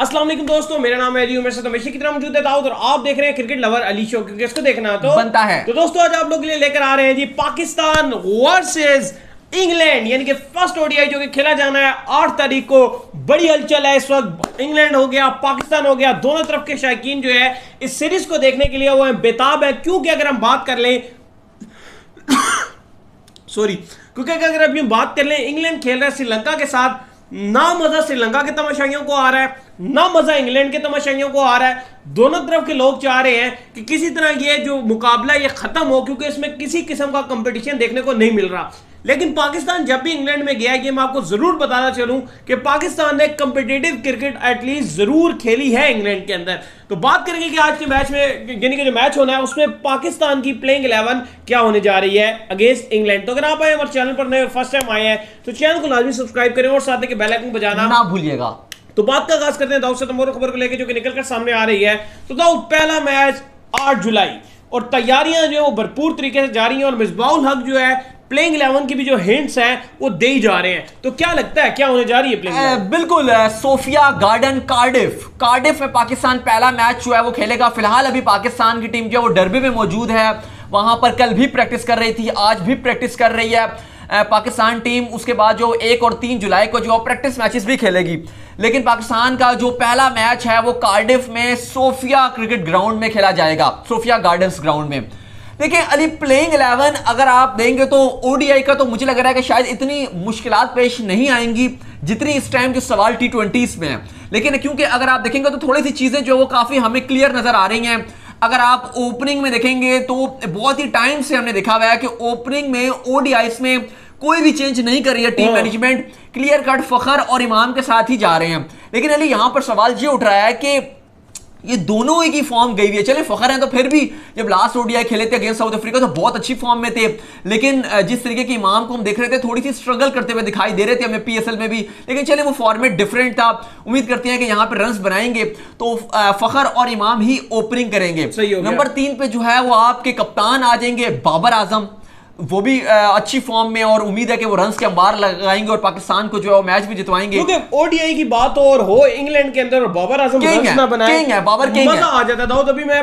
अस्सलाम वालेकुम दोस्तों, मेरा नाम है अली, मेरे साथ हमेशा की तरह मौजूद है दाऊद और आप देख रहे हैं क्रिकेट लवर अली शो। क्योंकि इसको देखना तो बनता है। तो दोस्तों आज आप लोग के लिए लेकर आ रहे हैं जी पाकिस्तान वर्सेस इंग्लैंड, यानी कि फर्स्ट ओडीआई जो कि खेला जाना है 8 तारीख को। बड़ी हलचल है इस वक्त, इंग्लैंड हो गया, पाकिस्तान हो गया, दोनों तरफ के शायकीन जो है इस सीरीज को देखने के लिए वो है बेताब है। क्योंकि अगर हम बात कर लें क्योंकि अगर अभी हम बात कर लें, इंग्लैंड खेल रहा है श्रीलंका के साथ, ना मजा श्रीलंका के तमाशाइयों को आ रहा है, ना मजा इंग्लैंड के तमाशाइयों को आ रहा है। दोनों तरफ के लोग चाह रहे हैं कि किसी तरह ये जो मुकाबला ये खत्म हो, क्योंकि इसमें किसी किस्म का कंपटीशन देखने को नहीं मिल रहा। लेकिन पाकिस्तान जब भी इंग्लैंड में गया, ये मैं आपको जरूर बताना चलूं कि पाकिस्तान ने कंपिटिटिव क्रिकेट एटलीस्ट जरूर खेली है इंग्लैंड के अंदर। तो बात करेंगे कि आज के मैच में, यानी कि जो मैच होना है उसमें पाकिस्तान की प्लेइंग 11 क्या होने जा रही है अगेंस्ट इंग्लैंड। तो अगर आप आए हमारे चैनल पर नए और फर्स्ट टाइम आए हैं तो चैनल को लाजमी सब्सक्राइब करें और साथ ही बेल आइकन बजाना ना भूलिएगा। तो बात का आगाज करते हैं दाऊद से तमोर खबर को लेकर जो कि निकलकर सामने आ रही है। तो दाऊद, पहला मैच 8 जुलाई और तैयारियां जो है वो भरपूर तरीके से जा रही हैं और मिसबाउल हक जो है प्लेइंग 11 की भी जो हिंट्स हैं वो दे ही जा रहे हैं। तो क्या लगता है क्या होने जा रही है प्लेइंग 11? बिल्कुल, सोफिया गार्डन कार्डिफ में पाकिस्तान पहला मैच जो है वो खेलेगा। फिलहाल अभी पाकिस्तान की टीम जो है वो डर्बी में मौजूद है, वहां पर कल भी प्रैक्टिस कर रही थी, आज भी प्रैक्टिस कर रही है पाकिस्तान टीम। उसके बाद जो 1 और 3 जुलाई को जो प्रैक्टिस मैचेस भी खेलेगी। लेकिन पाकिस्तान का जो पहला मैच है वो कार्डिफ में सोफिया क्रिकेट ग्राउंड में खेला जाएगा, सोफिया गार्डन्स ग्राउंड में। देखिए अली, प्लेइंग 11 अगर आप देंगे तो ओडीआई का तो मुझे लग रहा है कि शायद इतनी मुश्किलात पेश नहीं आएंगी जितनी इस टाइम जो सवाल टी20s में है। लेकिन क्योंकि अगर आप देखेंगे तो थोड़ी सी चीजें जो वो काफी हमें क्लियर नजर आ रही हैं। अगर आप ओपनिंग में देखेंगे तो बहुत ही टाइम से हमने देखा हुआ है कि ओपनिंग में ओडीआईस में कोई भी चेंज नहीं कर रही है टीम मैनेजमेंट, क्लियर कट फखर और इमाम के साथ ही जा रहे हैं। लेकिन अली यहां पर सवाल ये उठ रहा है कि ये दोनों एक ही फॉर्म गई हुई है। चले फखर हैं तो फिर भी जब लास्ट ओडीआई खेले थे अगेंस्ट साउथ अफ्रीका तो बहुत अच्छी फॉर्म में थे। लेकिन जिस तरीके की इमाम को हम देख रहे थे थोड़ी सी स्ट्रगल करते हुए दिखाई दे रहे थे हमें पीएसएल में भी। लेकिन चले वो फॉर्मेट डिफरेंट था, उम्मीद करते हैं कि यहाँ पे रन्स बनाएंगे तो फखर और इमाम ही ओपनिंग करेंगे। नंबर 3 पे जो है वो आपके कप्तान आ जाएंगे बाबर आजम, वो भी अच्छी फॉर्म में, और उम्मीद है कि वो रन्स के अंबार लगाएंगे और पाकिस्तान को जो है वो मैच भी जितवाएंगे। क्योंकि ओडीआई की बात और हो इंग्लैंड के अंदर और बाबर आजम रन्स ना बनाए, बाबर मजा आ जाता था। अभी मैं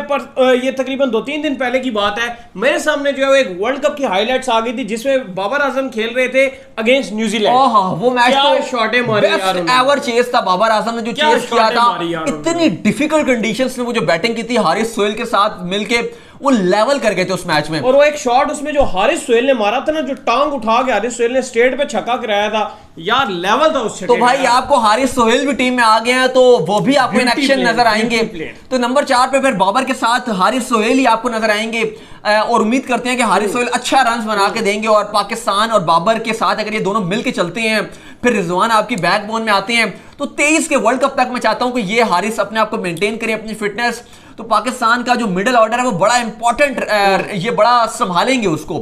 ये तकरीबन 2-3 दिन पहले की बात है, मेरे सामने जो है एक वर्ल्ड कप की हाइलाइट्स आ गई थी जिसमें बाबर आजम खेल रहे थे अगेंस्ट न्यूजीलैंड। वो मैच तो शॉटे मारे यार, एवर चेस था। बाबर आजम ने जो चेस किया था, इतनी डिफिकल्ट कंडीशंस में वो जो बैटिंग की थी हारिस सोहेल के साथ मिलके वो लेवल कर गए थे उस मैच में। और वो एक शॉट उसमें जो हारिस सोहेल ने मारा था ना, जो टांग उठा के हारिस सोहेल ने स्ट्रेट पे छक्का कराया था यार, लेवल था उस छक्के। तो भाई आपको हारिस सोहेल भी टीम में आ गए हैं तो वो भी आपको इन एक्शन नजर आएंगे। तो नंबर 4 पे फिर बाबर के साथ हारिस सोहेल ही आपको नजर आएंगे और उम्मीद करते हैं कि हारिस सोहेल अच्छा रन बना के देंगे। और पाकिस्तान और बाबर के साथ अगर ये दोनों मिलकर चलते हैं, फिर रिजवान आपकी बैकबोन में आते हैं, तो 23 के वर्ल्ड कप तक मैं चाहता हूं कि ये हारिस अपने आप को मेंटेन करें, अपनी फिटनेस। तो पाकिस्तान का जो मिडिल ऑर्डर है वो बड़ा इंपॉर्टेंट, ये बड़ा संभालेंगे उसको।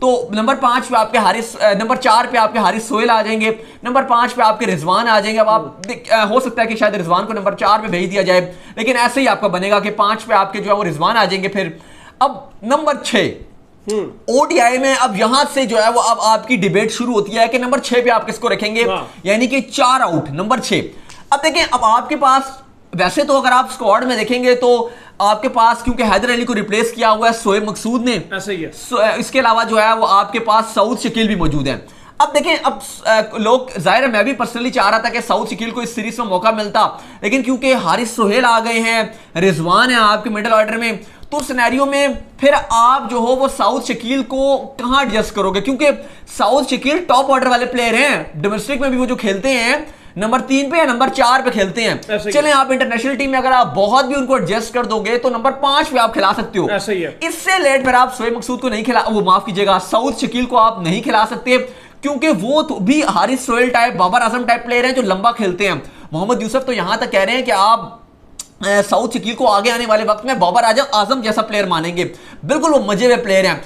तो नंबर 5 पे आपके नंबर 4 पे आपके हारिस सोहेल आ जाएंगे, नंबर 5 पे आपके रिजवान आ जाएंगे। अब आप हो सकता है कि शायद रिजवान को नंबर 4 पे भेज दिया जाए, लेकिन ऐसे ही आपका बनेगा कि 5 पे आपके जो है वो रिजवान आ जाएंगे। फिर अब नंबर 6 ओडीआई में, अब यहां से जो है वो अब आपकी डिबेट शुरू होती है कि नंबर 6 पे आप किसको रखेंगे, यानी कि 4 आउट नंबर 6। अब देखें, अब आपके पास वैसे तो अगर आप स्क्वाड में देखेंगे तो आपके पास, क्योंकि हैदर अली को रिप्लेस किया हुआ है शोएब मकसूद ने, ऐसे ही है। इसके अलावा जो है वो आपके पास सऊद शकील भी मौजूद है। अब देखें, अब लोग, जाहिर है मैं भी पर्सनली चाह रहा था कि सऊद शकील को इस सीरीज में मौका मिलता, लेकिन क्योंकि हारिस सोहेल आ गए हैं, रिजवान है आपके मिडिल ऑर्डर में, तो सिनेरियो में फिर आप जो हो वो साउथ शकील को कहां एडजस्ट करोगे, क्योंकि साउथ शकील टॉप ऑर्डर वाले प्लेयर हैं। डोमेस्टिक में भी वो जो खेलते हैं नंबर 3 पे या नंबर 4 पे खेलते हैं। चलें, आप इंटरनेशनल टीम में अगर आप बहुत भी उनको एडजस्ट कर दोगे तो नंबर 5 पे आप खिला सकते हो। ऐसे ही है। इससे लेट फिर आप शोएब मकसूद को नहीं खिला, वो माफ कीजिएगा, साउथ शकील को आप नहीं खिला सकते, क्योंकि वो तो भी Haris Sohail type, Babar Azam type player हैं जो लंबा खेलते हैं। मोहम्मद यूसुफ तो यहां तक कह रहे हैं कि आप साउथ शकील को आगे आने वाले वक्त में बाबर आजम जैसा प्लेयर मानेंगे। बिल्कुल वो मजे में प्लेयर हैं,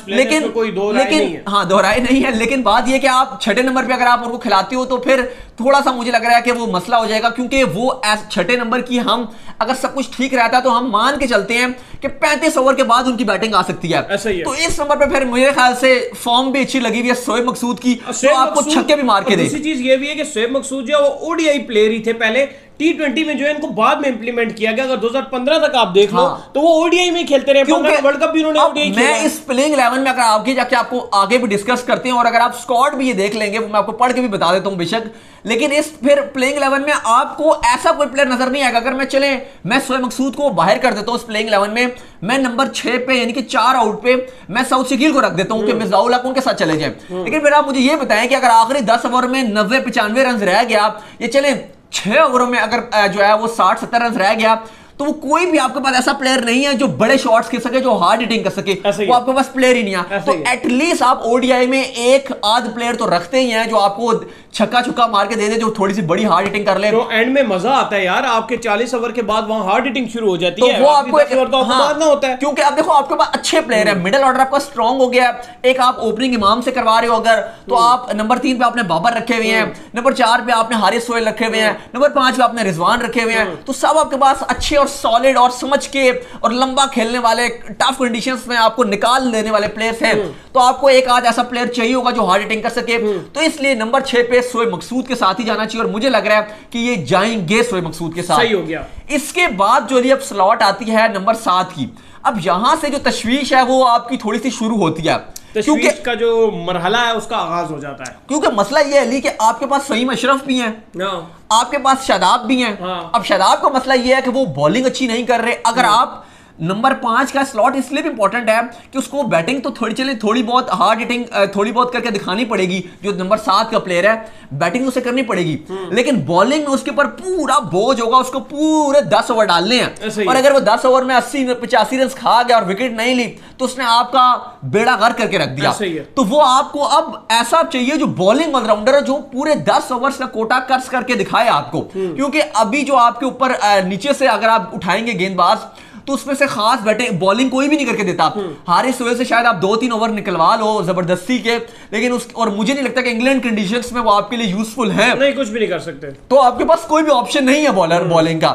लेकिन हाँ, दोहराए नहीं है। लेकिन बात यह कि आप 6 नंबर पे अगर आप उनको खिलाते हो तो फिर थोड़ा सा मुझे लग रहा है कि वो मसला हो जाएगा, क्योंकि वो 6 नंबर की, हम अगर सब कुछ ठीक रहता है तो हम मान के चलते हैं कि 35 ओवर के बाद उनकी बैटिंग आ सकती है। ऐसा ही है। तो इस नंबर पे फिर मेरे ख्याल से फॉर्म भी अच्छी लगी हुई है शोएब मकसूद की, तो आपको छक्के भी मार के दे। दूसरी चीज ये भी है कि शोएब मकसूद जो वो ओडीआई प्लेयर ही थे पहले, T20 में जो है इनको बाद में इंप्लीमेंट किया गया। अगर 2015 तक आप देख लो तो वो ओडीआई में खेलते रहे, वर्ल्ड कप भी उन्होंने ओडीआई खेला। मैं इस प्लेइंग 11 में अगर आगे जाके आपको आगे भी डिस्कस करते हैं, और अगर आप स्क्वाड भी ये देख लेंगे, मैं आपको पढ़ के भी बता देता हूं बेशक, लेकिन इस फिर प्लेइंग 11 में आपको ऐसा कोई प्लेयर नजर नहीं आएगा। अगर मैं शोएब मकसूद को बाहर कर देता हूं इस प्लेइंग 11 में, मैं नंबर 6 पे यानी कि 4 आउट पे मैं सऊद शकील को रख देता हूं कि मिसबाह-उल हक उनके साथ चले जाएं। लेकिन फिर आप मुझे ये बताएं कि अगर आखिरी 10 ओवर में 90-95 रन रह गया, ये चले 6 ओवरों में अगर जो है वो 60-70 रन रह गया, तो वो कोई भी आपके पास ऐसा प्लेयर नहीं है जो बड़े शॉट्स खेल सके, जो हार्ड हिटिंग कर सके, वो आपके पास प्लेयर ही नहीं है। तो एटलीस्ट आप ओडीआई में एक आध प्लेयर तो रखते ही हैं जो आपको छक्का छुक्का मार के दे दे, जो थोड़ी सी बड़ी हार्ड हिटिंग कर ले। तो एंड में मजा आता है यार, आपके 40 ओवर के बाद वहां हार्ड हिटिंग शुरू हो जाती है, वो आपको मारना होता है। क्योंकि आप देखो आपके पास अच्छे प्लेयर है, मिडिल ऑर्डर आपका स्ट्रांग हो गया, एक आप ओपनिंग इमाम से करवा रहे हो अगर, तो आप नंबर 3 पे आपने बाबर रखे हुए हैं, नंबर 4 पे आपने हारिस सोहेल रखे हुए हैं, नंबर 5 पे आपने रिजवान रखे हुए हैं, तो सब आपके पास अच्छे और सॉलिड और समझ के और लंबा खेलने वाले, टफ कंडीशंस में आपको निकाल देने वाले प्लेयर्स हैं। तो आपको एक आध ऐसा प्लेयर चाहिए होगा जो हार्ड हिटिंग कर सके, तो इसलिए नंबर 6 पे शोएब मकसूद के साथ ही जाना चाहिए, और मुझे लग रहा है कि ये जाएंगे शोएब मकसूद के साथ। सही हो गया। इसके बाद जो अब स्लॉट आती है नंबर 7 की, अब यहां से जो तशवीश है वो आपकी थोड़ी सी शुरू होती है, क्योंकि का जो मरहला है उसका आगाज हो जाता है। क्योंकि मसला ये है अली कि आपके पास फहीम अशरफ भी हैं, आपके पास शादाब भी हैं। अब शादाब का मसला ये है कि वो बॉलिंग अच्छी नहीं कर रहे। अगर आप नंबर 5 का स्लॉट इसलिए भी इंपॉर्टेंट है कि उसको बैटिंग तो थोड़ी बहुत हार्ड हिटिंग थोड़ी बहुत करके दिखानी पड़ेगी, जो नंबर 7 का प्लेयर है, बैटिंग उसे करनी पड़ेगी, लेकिन बॉलिंग में उसके ऊपर पूरा बोझ होगा, उसको पूरे 10 ओवर डालने हैं, और अगर वो 10 ओवर में 80-85 रन खा गया और विकेट नहीं ली तो उसने आपका बेड़ा गर्क करके रख दिया। तो वो आपको अब ऐसा चाहिए जो बॉलिंग ऑलराउंडर है, जो पूरे 10 ओवर्स का कोटा कर्ज करके दिखाए आपको, क्योंकि अभी जो आपके ऊपर नीचे से अगर आप उठाएंगे गेंदबाज तो उसमें से खास बैटिंग बॉलिंग कोई भी नहीं करके देता। हारिस सोहेल से शायद आप 2-3 ओवर निकलवा लो जबरदस्ती के, लेकिन और मुझे नहीं लगता कि इंग्लैंड कंडीशंस में वो आपके लिए यूजफुल है। नहीं, कुछ भी नहीं कर सकते। तो आपके पास कोई भी ऑप्शन नहीं है बॉलिंग का।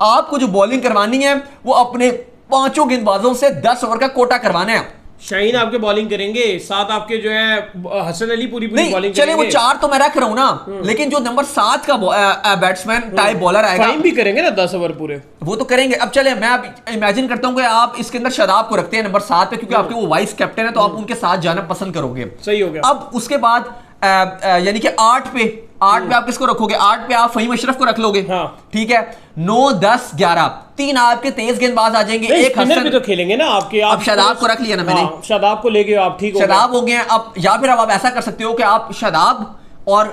आपको जो बॉलिंग करवानी है वो अपने 5 गेंदबाजों से 10 ओवर का कोटा करवाना है। शाहीन आपके बॉलिंग करेंगे, 7 आपके जो है हसन अली पूरी बॉलिंग करेंगे। चले वो 4 तो मैं रख रहा हूं ना, लेकिन जो नंबर 7 का बैट्समैन टाइप बॉलर आएगा, फाइन भी करेंगे ना 10 ओवर पूरे, वो तो करेंगे। अब चले मैं अब इमेजिन करता हूं कि आप इसके अंदर शादाब को रखते हैं नंबर 7 पे, क्योंकि आपके वो वाइस कैप्टन है, तो आप उनके साथ जाना पसंद करोगे। सही हो गया। अब उसके बाद यानी कि 8 पे आप किसको रखोगे? 8 पे आप फहीम अशरफ को रख लोगे, ठीक है। 9, 10, 11 3 आपके तेज गेंदबाज आ जाएंगे, एक हसन भी तो खेलेंगे ना आपके। अब शादाब को रख लिया ना मैंने, शादाब को ले गए आप, ठीक हो शादाब हो गए। अब या फिर अब आप ऐसा कर सकते हो कि आप शादाब और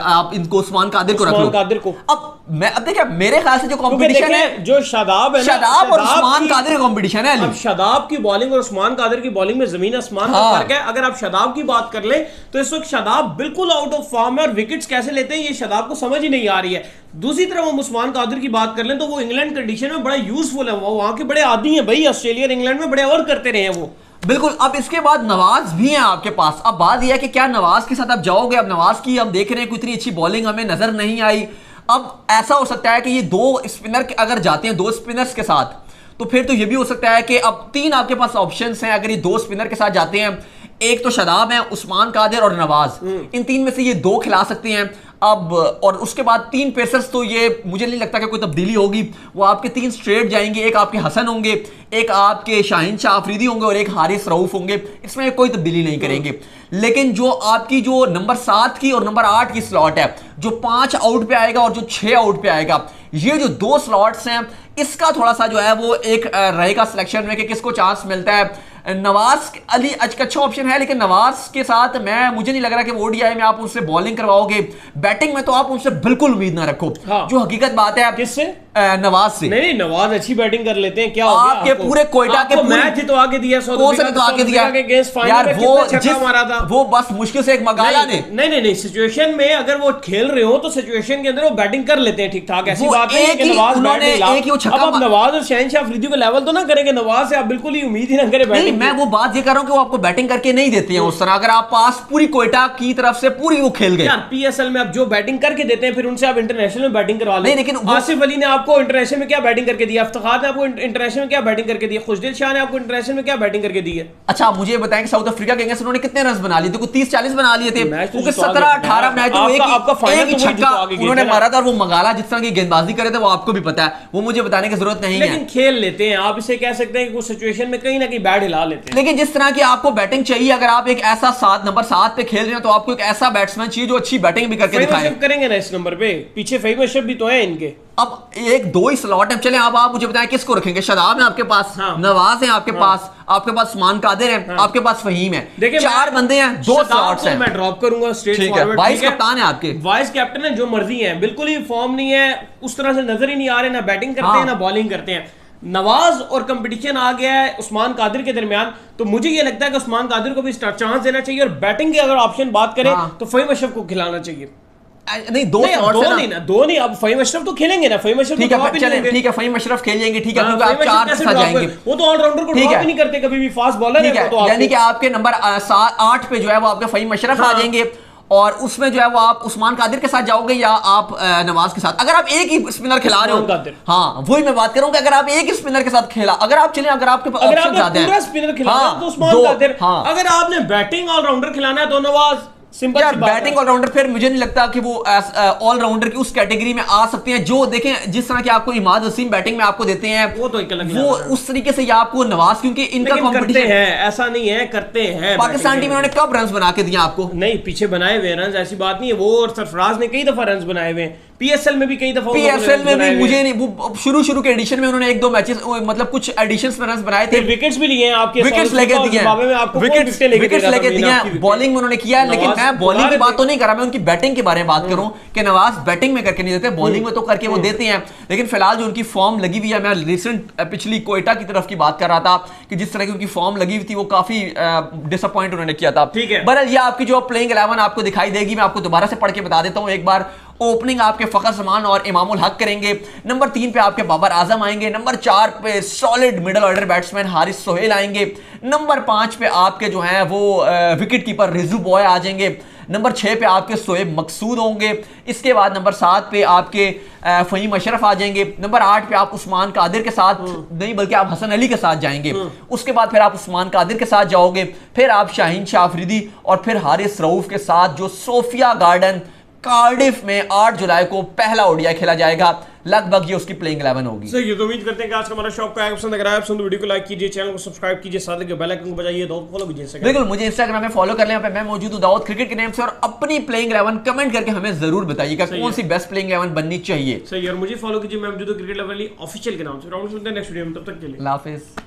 आप इनको उस्मान कादिर को रख लो। अब देखिए मेरे ख्याल से जो कंपटीशन है, जो शादाब है, शादाब और उस्मान कादिर का कंपटीशन है। अब शादाब की बॉलिंग और उस्मान कादिर की बॉलिंग में जमीन आसमान का फर्क है। अगर आप शादाब की बात कर ले तो इस वक्त शादाब बिल्कुल आउट ऑफ फॉर्म है, और विकेट्स कैसे लेते हैं ये शादाब को समझ ही नहीं आ रही है। दूसरी तरफ हम उस्मान कादिर की बात कर लें तो वो इंग्लैंड कंडीशन में बड़ा यूजफुल है, वो वहां के बड़े आदी हैं भाई, ऑस्ट्रेलिया इंग्लैंड में बड़े ओवर करते रहे हैं वो। बिल्कुल। अब इसके बाद नवाज भी है आपके पास। अब बात यह है कि क्या नवाज के साथ आप जाओगे? अब नवाज की हम देख रहे हैं कोई इतनी अच्छी बॉलिंग हमें नजर नहीं आई। अब ऐसा हो सकता है कि ये 2 स्पिनर अगर जाते हैं 2 स्पिनर्स के साथ, तो फिर तो ये भी हो सकता है कि अब 3 आपके पास ऑप्शंस हैं। अगर ये 2 स्पिनर के साथ जाते हैं, एक तो शादाब है, उस्मान कादिर और नवाज, इन 3 में से ये 2 खिला सकते हैं। अब और उसके बाद 3 पेसर्स, तो ये मुझे नहीं लगता कि कोई तब्दीली होगी, वो आपके 3 स्ट्रेट जाएंगे। एक आपके हसन होंगे, एक आपके शाहीन शाह अफरीदी होंगे और एक हारिस रऊफ होंगे, इसमें कोई तब्दीली नहीं करेंगे। लेकिन जो आपकी जो नंबर 7 की और नंबर 8 की स्लॉट है, जो 5 आउट पे आएगा और जो 6 आउट पे आएगा, ये जो 2 स्लॉट्स हैं, इसका थोड़ा सा जो है वो एक रहेगा सिलेक्शन में कि किसको चांस मिलता है। नवाज अली अच्छा ऑप्शन है, लेकिन नवाज के साथ मुझे नहीं लग रहा कि ओडीआई में आप उनसे बॉलिंग करवाओगे। बैटिंग में तो आप उनसे बिल्कुल उम्मीद ना रखो। जो हकीकत बात है, किससे? नवाज से। नहीं, नवाज अच्छी बैटिंग कर लेते हैं। क्या आपके पूरे कोयटा के मैच जितवा के दिया, यार वो बस मुश्किल से एक मगाला ने। नहीं, सिचुएशन में अगर वो खेल रहे हो तो सिचुएशन के अंदर वो बैटिंग कर लेते हैं ठीक ठाक, ऐसी बात नहीं है कि नवाज बैट नहीं ला। अब नवाज और शहनशाह अफरीदी को लेवल तो ना करेंगे, नवाज से आप बिल्कुल ही उम्मीद ही ना करें बैटिंग मैं वो बात ये कर रहा हूँ कि वो आपको बैटिंग करके नहीं देते हैं उस तरह। अगर आप पास पूरी कोयटा की तरफ से पूरी वो खेल गए यार पीएसएल में आप जो बैटिंग करके देते हैं फिर उनसे आप इंटरनेशनल में बैटिंग करवा लें। नहीं, लेकिन आसिफ अली ने आपको इंटरनेशनल में क्या बैटिंग करके दिया, इफ्तिखार ने आपको इंटरनेशनल में क्या बैटिंग करके दी, खुशदिल शाह ने आपको इंटरनेशनल में क्या बैटिंग करके दी है। अच्छा आप मुझे बताएं कि साउथ अफ्रीका के अगेंस्ट उन्होंने कितने रन बना लिए थे? 30-40 बना लिए थे, क्योंकि 17-18 मैच तो एक ही छक्का उन्होंने मारा था और वो मगाला जिस तरह की गेंदबाजी करे थे वो आपको भी पता है, वो मुझे बताने की जरूरत नहीं है। लेकिन खेल लेते हैं, आप इसे कह सकते हैं कि कुछ सिचुएशन में कहीं ना कहीं बैट हिला लेते हैं। लेकिन जिस तरह की आपको बैटिंग चाहिए, अगर आप एक ऐसा नंबर 7 पे खेल रहे हैं तो आपको एक ऐसा बैट्समैन चाहिए जो अच्छी बैटिंग भी करके दिखाए। करेंगे ना इस नंबर पे, पीछे फहीम अशरफ भी तो है इनके। अब एक दो ही स्लॉट है, चले आप मुझे बताएं किसको रखेंगे? शादाब है आपके पास, नवाज है आपके पास, आपके पास उस्मान कादिर है, आपके पास फहीम है, देखिए 4 बंदे हैं, 2 स्लॉट्स हैं। मैं ड्रॉप करूंगा स्ट्रेट फॉरवर्ड। वाइस कप्तान है आपके, वाइस कैप्टन है, जो मर्जी है, बिल्कुल ही फॉर्म नहीं है, उस तरह से नजर ही नहीं आ रहे, ना बैटिंग करते हैं ना बॉलिंग करते हैं। नवाज और कंपटीशन आ गया है उस्मान कादिर के दरमियान, तो मुझे ये लगता है कि उस्मान कादिर को भी चांस देना चाहिए, और बैटिंग की अगर ऑप्शन बात करें तो फहीम अशरफ को खिलाना चाहिए। नहीं दो नहीं, अब फहीम अशरफ तो खेलेंगे ना, फहीम अशरफ ठीक है फहीम अशरफ खेलेंगे, ठीक है, क्योंकि आप 4 के साथ जाएंगे, वो तो ऑलराउंडर को ड्रॉप ही नहीं करते कभी भी, फास्ट बॉलर है, तो यानी कि आपके नंबर 8 पे जो है वो आपके फहीम अशरफ आ जाएंगे, और उसमें जो है वो आप उस्मान कादिर के साथ जाओगे या आप नवाज के साथ। अगर आप एक ही स्पिनर खिला रहे हो, हाँ वही मैं बात कर रहा हूं कि अगर आप एक ही स्पिनर के साथ खेला, अगर आप चलें, अगर आपके पास ऑप्शन ज्यादा है, स्पिनर खिलाना तो उस्मान कादिर, अगर आपने बैटिंग ऑलराउंडर खिलाना है तो नवाज। यार बैटिंग ऑलराउंडर फिर मुझे नहीं लगता कि वो ऑलराउंडर की उस कैटेगरी में आ सकते हैं, जो देखें जिस तरह के आपको इमाद वसीम बैटिंग में आपको देते हैं वो तो वो उस तरीके से आपको नवाज, क्योंकि इनका कंपटीशन है, ऐसा नहीं है, करते हैं। पाकिस्तान टीम ने कब रन बना के दिया आपको? नहीं, पीछे बनाए हुए रन, ऐसी बात नहीं है, वो और सरफराज ने कई दफा रन बनाए हुए हैं, पीएसएल में भी कई दफा, पीएसएल में भी मुझे नहीं, वो शुरू के एडिशन में उन्होंने 1-2 मैचेस मतलब कुछ एडिशंस में रन बनाए थे, विकेट्स भी लिए हैं आपके, विकेट्स लेके दिए हैं, विकेट्स लेके दिए हैं, बॉलिंग में उन्होंने किया है। लेकिन मैं बॉलिंग की बात तो नहीं कर रहा, मैं उनकी बैटिंग के बारे में बात करूं कि नवाज बैटिंग में करके नहीं देते, बॉलिंग में तो करके वो देते हैं। लेकिन फिलहाल जो उनकी फॉर्म लगी हुई है, मैं रिसेंट पिछली कोयटा की तरफ की बात कर रहा था कि जिस तरह की उनकी फॉर्म लगी हुई थी वो काफी डिसअपॉइंट उन्होंने किया था। बहरहाल ये आपकी जो प्लेइंग 11 आपको दिखाई देगी, मैं आपको दोबारा से पढ़ के बता देता हूं एक बार। ओपनिंग आपके फखर जमान और इमामुल हक करेंगे, नंबर 3 पे आपके बाबर आजम आएंगे, नंबर 4 पे solid middle order batsman Haris Sohail आएंगे, नंबर 5 पे आपके जो हैं वो विकेट कीपर रिजू बॉय आ जाएंगे, नंबर 6 पे आपके शोएब मकसूद होंगे, इसके बाद नंबर 7 पे आपके फहीम अशरफ आ जाएंगे, नंबर 8 पे आप उस्मान कादिर के साथ नहीं बल्कि आप हसन अली के साथ जाएंगे, उसके बाद फिर आप उस्मान कादिर के साथ जाओगे, फिर आप शाहीन शाह अफरीदी और फिर हारिस रऊफ के साथ जो सोफिया गार्डन कार्डिफ में 8 जुलाई को पहला ओडीआई खेला जाएगा। लगभग ये उसकी प्लेइंग 11 होगी। सर ये तो उम्मीद करते हैं कि आज का हमारा शौक को पसंद अगर आया पसंद वीडियो को लाइक कीजिए, चैनल को सब्सक्राइब कीजिए, साथ ही बेल आइकन को बजाइए, दाऊद फॉलो कीजिए। बिल्कुल मुझे इंस्टाग्राम में फॉलो कर लें, मैं मौजूद हूं दाऊद क्रिकेट के नेम से, और अपनी प्लेइंग 11 कमेंट करके हमें जरूर बताइएगा कौन सी बेस्ट प्लेइंग 11 बननी चाहिए। सही, और मुझे फॉलो कीजिए, मैं मौजूद हूं क्रिकेट 11 ऑफिशियल के नाम से। नेक्स्ट वीडियो में, तब तक के लिए अल्लाह हाफिज़।